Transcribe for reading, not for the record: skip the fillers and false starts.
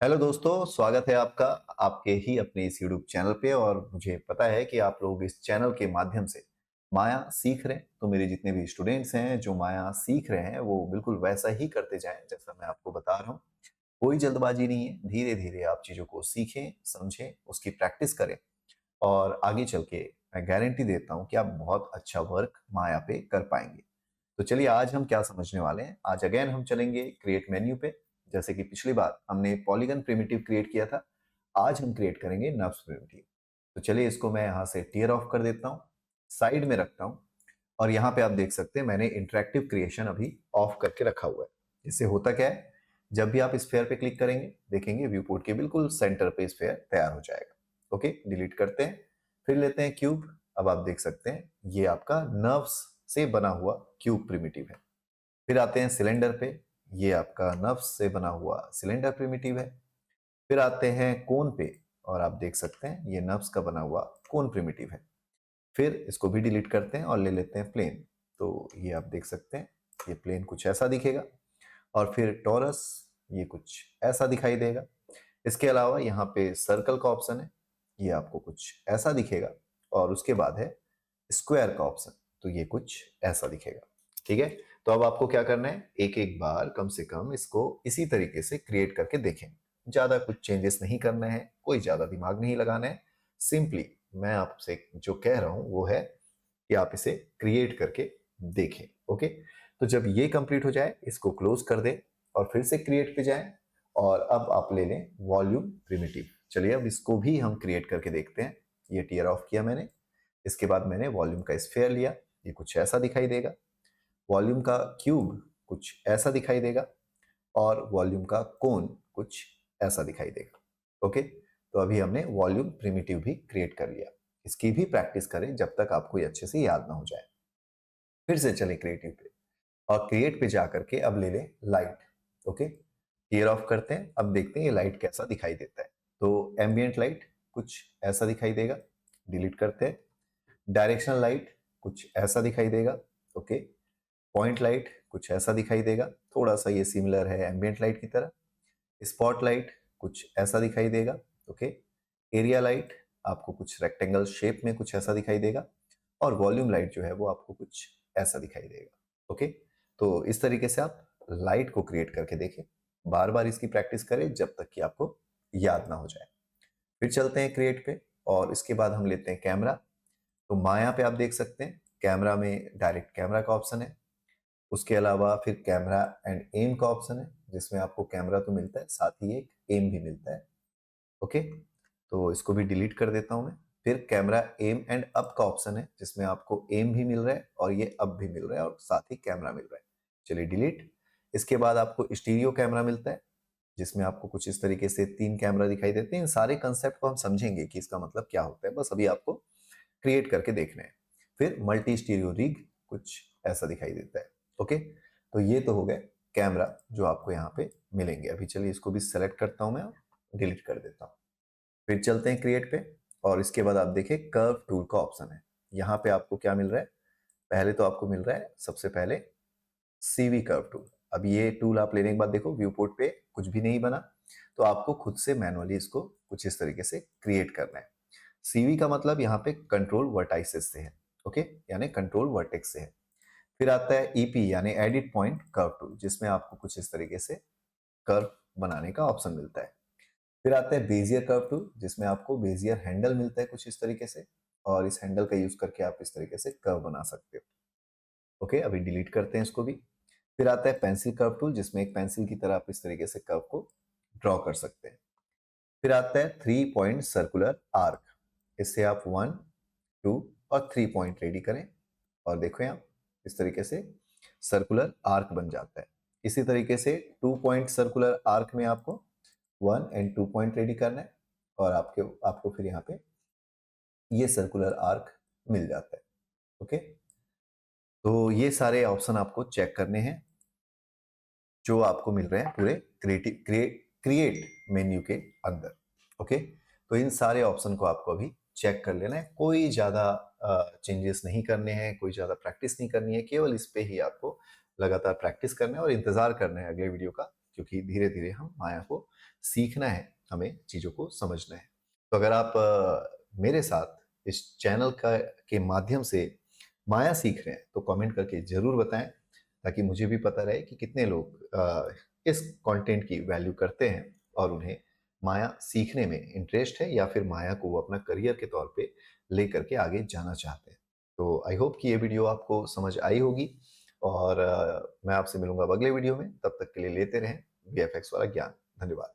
Hello दोस्तों, स्वागत है आपका आपके ही अपने इस यूट्यूब चैनल पे। और मुझे पता है कि आप लोग इस चैनल के माध्यम से माया सीख रहे हैं। तो मेरे जितने भी स्टूडेंट्स हैं जो माया सीख रहे हैं वो बिल्कुल वैसा ही करते जाएं जैसा मैं आपको बता रहा हूँ। कोई जल्दबाजी नहीं है, धीरे धीरे आप चीज़ों को सीखें, समझें, उसकी प्रैक्टिस करें और आगे चल के मैं गारंटी देता हूँ कि आप बहुत अच्छा वर्क माया पे कर पाएंगे। तो चलिए आज हम क्या समझने वाले हैं। आज अगेन हम चलेंगे क्रिएट मेन्यू पे। जैसे कि पिछली बार हमने पॉलीगन प्रिमिटिव क्रिएट किया था, आज हम क्रिएट करेंगे नर्व्स प्रिमिटिव। तो चलिए इसको मैं यहाँ से टियर ऑफ कर देता हूँ, साइड में रखता हूँ। और यहाँ पे आप देख सकते हैं मैंने इंटरेक्टिव क्रिएशन अभी ऑफ करके रखा हुआ है। इससे होता क्या है, जब भी आप स्फेयर पे क्लिक करेंगे देखेंगे व्यू पोर्ट के बिल्कुल सेंटर पे स्फेयर तैयार हो जाएगा। ओके, डिलीट करते हैं, फिर लेते हैं क्यूब। अब आप देख सकते हैं ये आपका नर्व्स से बना हुआ क्यूब प्रिमिटिव है। फिर आते हैं सिलेंडर पे, ये आपका नर्व्स से बना हुआ सिलेंडर प्रिमिटिव है। फिर आते हैं कोन पे और आप देख सकते हैं ये नर्व्स का बना हुआ कोन प्रिमिटिव है। फिर इसको भी डिलीट करते हैं और ले लेते हैं प्लेन। तो ये आप देख सकते हैं ये प्लेन कुछ ऐसा दिखेगा। और फिर टॉरस, ये कुछ ऐसा दिखाई देगा। इसके अलावा यहाँ पे सर्कल का ऑप्शन है, ये आपको कुछ ऐसा दिखेगा। और उसके बाद है स्क्वायर का ऑप्शन, तो ये कुछ ऐसा दिखेगा। ठीक है, तो अब आपको क्या करना है, एक एक बार कम से कम इसको इसी तरीके से क्रिएट करके देखें। ज्यादा कुछ चेंजेस नहीं करना है, कोई ज्यादा दिमाग नहीं लगाना है। सिंपली मैं आपसे जो कह रहा हूं वो है कि आप इसे क्रिएट करके देखें। ओके, तो जब ये कंप्लीट हो जाए इसको क्लोज कर दें और फिर से क्रिएट पे जाएं। और अब आप ले लें वॉल्यूम प्रिमिटिव। चलिए अब इसको भी हम क्रिएट करके देखते हैं। ये टियर ऑफ किया मैंने, इसके बाद मैंने वॉल्यूम का स्फेयर लिया, ये कुछ ऐसा दिखाई देगा। वॉल्यूम का क्यूब कुछ ऐसा दिखाई देगा और वॉल्यूम का कोन कुछ ऐसा दिखाई देगा। ओके, तो अभी हमने वॉल्यूम प्रिमिटिव भी क्रिएट कर लिया। इसकी भी प्रैक्टिस करें जब तक आपको ये अच्छे से याद ना हो जाए। फिर से चले क्रिएटिव पे और क्रिएट पे जा करके अब ले लें लाइट। ओके, क्लियर ऑफ करते हैं, अब देखते हैं ये लाइट कैसा दिखाई देता है। तो एम्बियंट लाइट कुछ ऐसा दिखाई देगा, डिलीट करते हैं। डायरेक्शनल लाइट कुछ ऐसा दिखाई देगा। ओके, पॉइंट लाइट कुछ ऐसा दिखाई देगा, थोड़ा सा ये सिमिलर है एम्बियंट लाइट की तरह। स्पॉट लाइट कुछ ऐसा दिखाई देगा। ओके, एरिया लाइट आपको कुछ रेक्टेंगल शेप में कुछ ऐसा दिखाई देगा। और वॉल्यूम लाइट जो है वो आपको कुछ ऐसा दिखाई देगा। ओके, तो इस तरीके से आप लाइट को क्रिएट करके देखें, बार बार इसकी प्रैक्टिस करें जब तक कि आपको याद ना हो जाए। फिर चलते हैं क्रिएट पे और इसके बाद हम लेते हैं कैमरा। तो माया पे आप देख सकते हैं कैमरा में डायरेक्ट कैमरा का ऑप्शन है। उसके अलावा फिर कैमरा एंड एम का ऑप्शन है, जिसमें आपको कैमरा तो मिलता है साथ ही एक एम भी मिलता है। ओके, तो इसको भी डिलीट कर देता हूं मैं। फिर कैमरा एम एंड अप का ऑप्शन है, जिसमें आपको एम भी मिल रहा है और ये अप भी मिल रहा है और साथ ही कैमरा मिल रहा है। चलिए डिलीट। इसके बाद आपको स्टीरियो कैमरा मिलता है, जिसमें आपको कुछ इस तरीके से 3 कैमरा दिखाई देते हैं। इन सारे कंसेप्ट को हम समझेंगे कि इसका मतलब क्या होता है, बस अभी आपको क्रिएट करके देखना है। फिर मल्टी स्टीरियो रिग कुछ ऐसा दिखाई देता है। ओके, तो ये तो हो गए कैमरा जो आपको यहाँ पे मिलेंगे। अभी चलिए इसको भी सेलेक्ट करता हूं मैं और डिलीट कर देता हूँ। फिर चलते हैं क्रिएट पे और इसके बाद आप देखिए कर्व टूल का ऑप्शन है। यहाँ पे आपको क्या मिल रहा है, पहले तो आपको मिल रहा है सबसे पहले सीवी कर्व टूल। अब ये टूल आप लेने के बाद देखो व्यू पोर्ट पे कुछ भी नहीं बना, तो आपको खुद से मैनुअली इसको कुछ इस तरीके से क्रिएट करना है। सीवी का मतलब यहाँ पे कंट्रोल वर्टाइसेस से है। ओके, यानी कंट्रोल वर्टेक्स से है। फिर आता है ईपी यानी एडिट पॉइंट कर्व टूल, जिसमें आपको कुछ इस तरीके से कर्व बनाने का ऑप्शन मिलता है। फिर आता है बेजियर कर्व टूल, जिसमें आपको बेजियर हैंडल मिलता है कुछ इस तरीके से, और इस हैंडल का यूज करके आप इस तरीके से कर्व बना सकते हो। ओके, अभी डिलीट करते हैं इसको भी। फिर आता है पेंसिल कर्व टूल, जिसमें एक पेंसिल की तरह आप इस तरीके से कर्व को ड्रॉ कर सकते हैं। फिर आता है 3 पॉइंट सर्कुलर आर्क, इससे आप 1, 2 और 3 पॉइंट रेडी करें और देखो यहाँ इस तरीके से सर्कुलर आर्क बन जाता है। इसी तरीके से 2 पॉइंट सर्कुलर आर्क में आपको 1 एंड 2 पॉइंट रेडी करना है और आपको फिर यहाँ पे ये सर्कुलर आर्क मिल जाता है। ओके, तो ये सारे ऑप्शन आपको चेक करने हैं जो आपको मिल रहे हैं पूरे क्रिएट मेन्यू के अंदर। ओके, तो इन सारे ऑप्शन को आपको अभी चेक कर लेना है, कोई ज़्यादा चेंजेस नहीं करने हैं, कोई ज़्यादा प्रैक्टिस नहीं करनी है, केवल इस पे ही आपको लगातार प्रैक्टिस करना है और इंतज़ार करना है अगले वीडियो का, क्योंकि धीरे धीरे हम माया को सीखना है, हमें चीज़ों को समझना है। तो अगर आप मेरे साथ इस चैनल का के माध्यम से माया सीख रहे हैं, तो कमेंट करके ज़रूर बताएँ, ताकि मुझे भी पता रहे कि कितने लोग इस कंटेंट की वैल्यू करते हैं और उन्हें माया सीखने में इंटरेस्ट है या फिर माया को वो अपना करियर के तौर पे लेकर के आगे जाना चाहते हैं। तो आई होप कि ये वीडियो आपको समझ आई होगी और मैं आपसे मिलूँगा अब अगले वीडियो में। तब तक के लिए लेते रहें वीएफएक्स वाला ज्ञान। धन्यवाद।